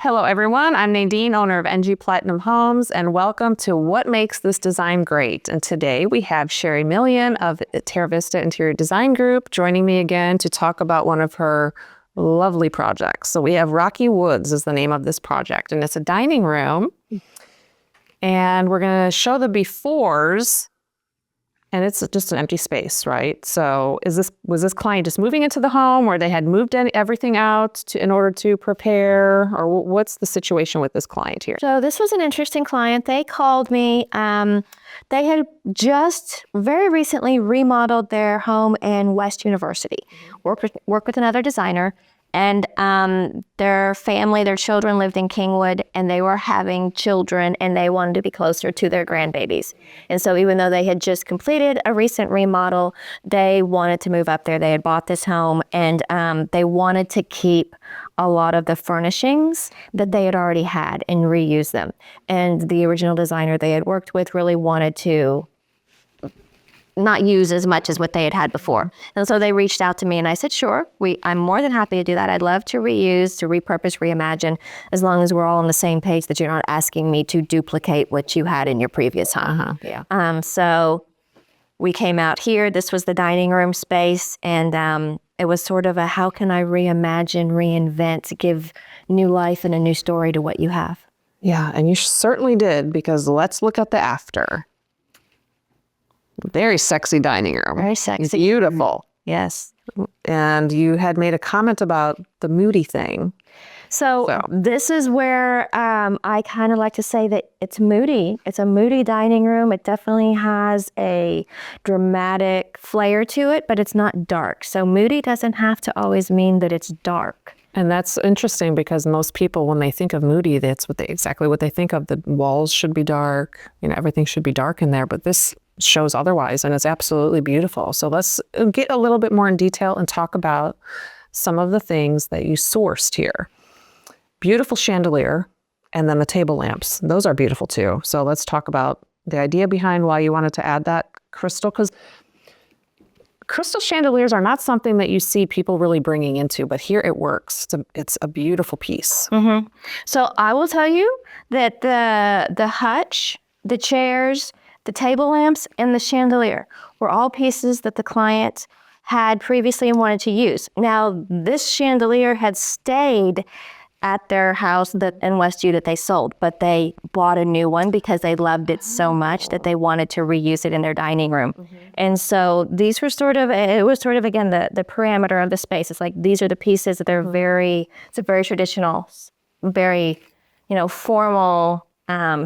Hello, everyone. I'm Nadine, owner of NG Platinum Homes, and welcome to What Makes This Design Great. And today we have Sherry Millien of Terra Vista Interior Design Group joining me again to talk about one of her lovely projects. So we have Rocky Woods is the name of this project, and it's a dining room. And we're going to show the befores. And it's just an empty space, right? So was this client just moving into the home, or they had moved everything out in order to prepare, or what's the situation with this client here? So this was an interesting client. They called me. They had just very recently remodeled their home in West University. Worked with another designer. And their family, their children lived in Kingwood, and they were having children, and they wanted to be closer to their grandbabies. And so even though they had just completed a recent remodel, they wanted to move up there. They had bought this home, and they wanted to keep a lot of the furnishings that they had already had and reuse them. And the original designer they had worked with really wanted to not use as much as what they had had before. And so they reached out to me, and I said, sure, I'm more than happy to do that. I'd love to reuse, to repurpose, reimagine, as long as we're all on the same page, that you're not asking me to duplicate what you had in your previous home. Yeah. So we came out here. This was the dining room space, and it was sort of a how can I reimagine, reinvent, give new life and a new story to what you have. Yeah, and you certainly did, because let's look at the after. Very sexy dining room. Very sexy. Beautiful. Yes. And you had made a comment about the moody thing. So this is where I kind of like to say that it's moody. It's a moody dining room. It definitely has a dramatic flair to it, but it's not dark. So moody doesn't have to always mean that it's dark. And that's interesting, because most people, when they think of moody, that's exactly what they think of. The walls should be dark. Everything should be dark in there. But this shows otherwise, and it's absolutely beautiful. So let's get a little bit more in detail and talk about some of the things that you sourced here. Beautiful chandelier, and then the table lamps. Those are beautiful too. So let's talk about the idea behind why you wanted to add that crystal, because crystal chandeliers are not something that you see people really bringing into, but here it works. It's a beautiful piece. Mm-hmm. So I will tell you that the hutch, the chairs, the table lamps, and the chandelier were all pieces that the client had previously and wanted to use. Now, this chandelier had stayed at their house in Westview that they sold, but they bought a new one because they loved it so much that they wanted to reuse it in their dining room. Mm-hmm. And so these were it was again, the parameter of the space. It's like, these are the pieces that they're it's a very traditional, very, formal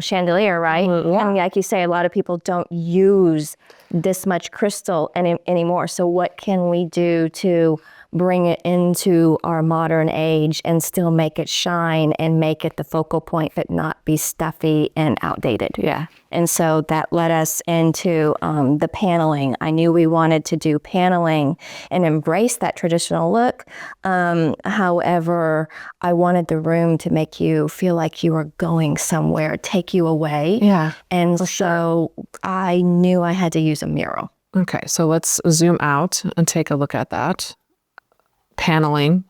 chandelier, right? Yeah. And like you say, a lot of people don't use this much crystal anymore. So what can we do to bring it into our modern age and still make it shine and make it the focal point, but not be stuffy and outdated? Yeah. And so that led us into the paneling. I knew we wanted to do paneling and embrace that traditional look. However, I wanted the room to make you feel like you were going somewhere, take you away. Yeah. And so I knew I had to use a mural. Okay, so let's zoom out and take a look at that. Paneling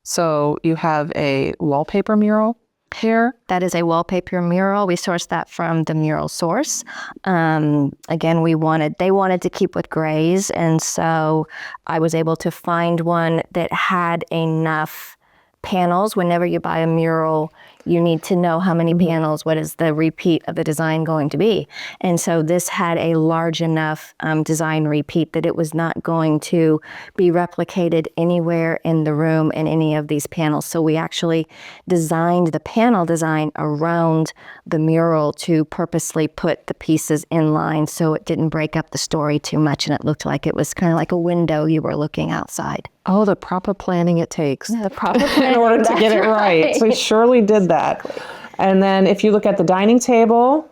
so you have a wallpaper mural here. That is a wallpaper mural. We sourced that from the mural source. Again, they wanted to keep with grays, and so I was able to find one that had enough panels. Whenever you buy a mural, you need to know how many panels, what is the repeat of the design going to be. And so this had a large enough design repeat that it was not going to be replicated anywhere in the room in any of these panels. So we actually designed the panel design around the mural to purposely put the pieces in line so it didn't break up the story too much, and it looked like it was kind of like a window you were looking outside. Oh, the proper planning it takes. The proper planning. In order to get it right. So we surely did that. Exactly. And then if you look at the dining table,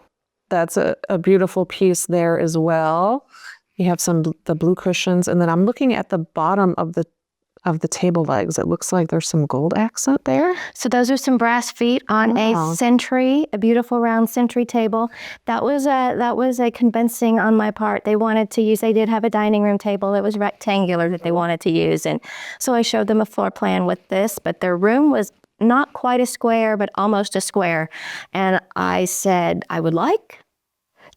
that's a beautiful piece there as well. You have the blue cushions. And then I'm looking at the bottom of the of the table legs. It looks like there's some gold accent there. So those are some brass feet on a century, a beautiful round century table. That was a convincing on my part. They did have a dining room table. It was rectangular that they wanted to use. And so I showed them a floor plan with this, but their room was not quite a square, but almost a square. And I said, I would like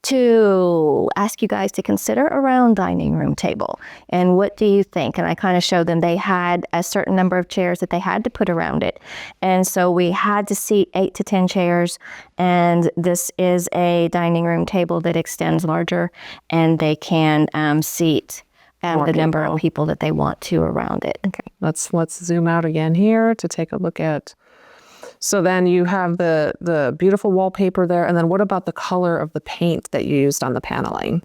to ask you guys to consider a round dining room table. And what do you think? And I kind of showed them they had a certain number of chairs that they had to put around it. And so we had to seat 8 to 10 chairs. And this is a dining room table that extends larger, and they can seat the number of people that they want to around it. Okay, let's zoom out again here to take a look at. So then you have the beautiful wallpaper there, and then what about the color of the paint that you used on the paneling?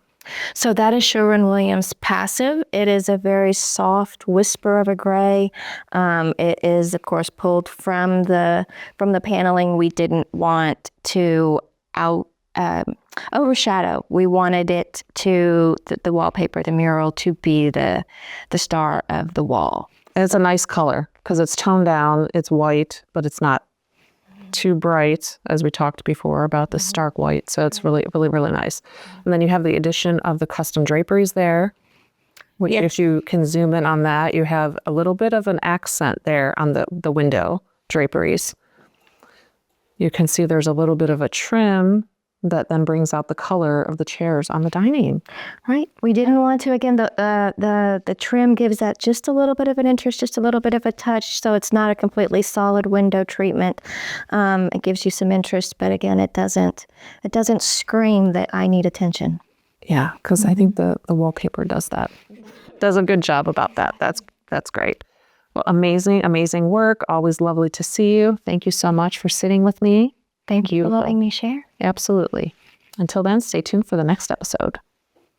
So that is Sherwin-Williams Passive. It is a very soft whisper of a gray. It is, of course, pulled from the paneling. We didn't want to overshadow. We wanted it to the wallpaper, the mural, to be the star of the wall. And it's a nice color because it's toned down. It's white, but it's not too bright, as we talked before about the stark white. So it's really, really, really nice. And then you have the addition of the custom draperies there. Which, if you can zoom in on that, you have a little bit of an accent there on the window draperies. You can see there's a little bit of a trim that then brings out the color of the chairs on the dining. Right. We didn't want to, again, the trim gives that just a little bit of an interest, just a little bit of a touch, so it's not a completely solid window treatment. It gives you some interest, but again, it doesn't scream that I need attention. Yeah, because I think the wallpaper does that. Does a good job about that. That's great. Well, amazing work. Always lovely to see you. Thank you so much for sitting with me. Thank you for letting me share. Absolutely. Until then, stay tuned for the next episode.